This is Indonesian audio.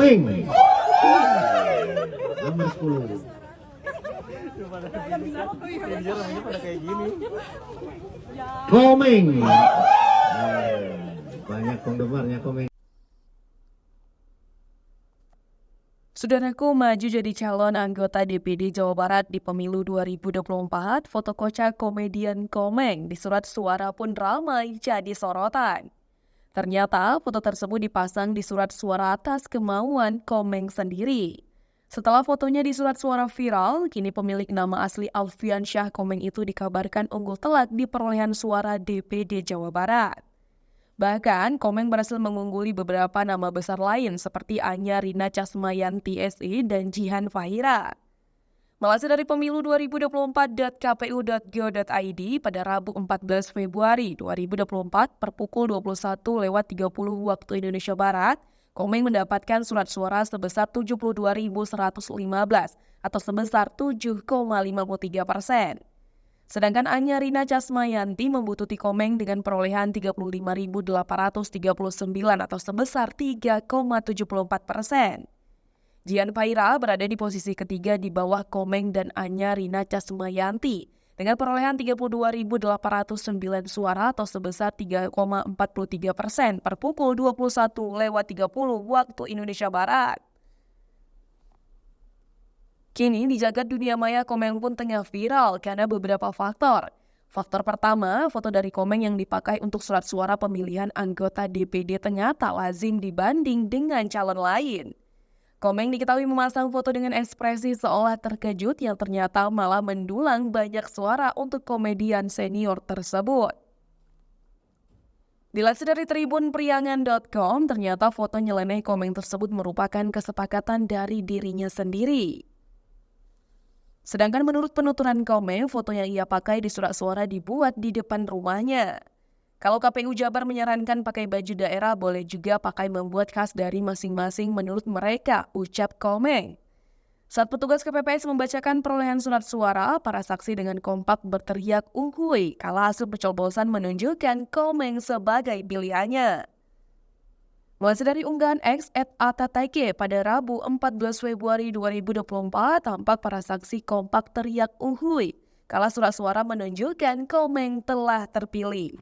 Komeng. Nomor 10. Komeng. Banyak penggemarnya Komeng. Saudaraku, maju jadi calon anggota DPD Jawa Barat di pemilu 2024, foto kocak komedian Komeng di surat suara pun ramai jadi sorotan. Ternyata foto tersebut dipasang di surat suara atas kemauan Komeng sendiri. Setelah fotonya di surat suara viral, kini pemilik nama asli Alfian Syah Komeng itu dikabarkan unggul telak di perolehan suara DPD Jawa Barat. Bahkan, Komeng berhasil mengungguli beberapa nama besar lain seperti Anya Rina Casmayanti SI dan Jihan Fahira. Melansir dari pemilu 2024.kpu.go.id pada Rabu 14 Februari 2024 per pukul 21.30 waktu Indonesia Barat, Komeng mendapatkan surat suara sebesar 72.115 atau sebesar 7,53%. Sedangkan Anya Rina Casmayanti membututi Komeng dengan perolehan 35.839 atau sebesar 3,74%. Jihan Fahira berada di posisi ketiga di bawah Komeng dan Anya Rina Casmayanti dengan perolehan 32.809 suara atau sebesar 3,43% per pukul 21.30 waktu Indonesia Barat. Kini di jagat dunia maya Komeng pun tengah viral karena beberapa faktor. Faktor pertama, foto dari Komeng yang dipakai untuk surat suara pemilihan anggota DPD ternyata lazim dibanding dengan calon lain. Komeng diketahui memasang foto dengan ekspresi seolah terkejut yang ternyata malah mendulang banyak suara untuk komedian senior tersebut. Dilansir dari tribunpriangan.com, ternyata foto nyeleneh Komeng tersebut merupakan kesepakatan dari dirinya sendiri. Sedangkan menurut penuturan Komeng, foto yang ia pakai di surat suara dibuat di depan rumahnya. Kalau KPU Jabar menyarankan pakai baju daerah, boleh juga pakai membuat khas dari masing-masing menurut mereka, ucap Komeng. Saat petugas KPPS membacakan perolehan surat suara, para saksi dengan kompak berteriak "Uhuy" kala hasil pencoblosan menunjukkan Komeng sebagai pilihannya. Melansir dari unggahan X @atataike pada Rabu 14 Februari 2024, tampak para saksi kompak teriak "Uhuy" kala surat suara menunjukkan Komeng telah terpilih.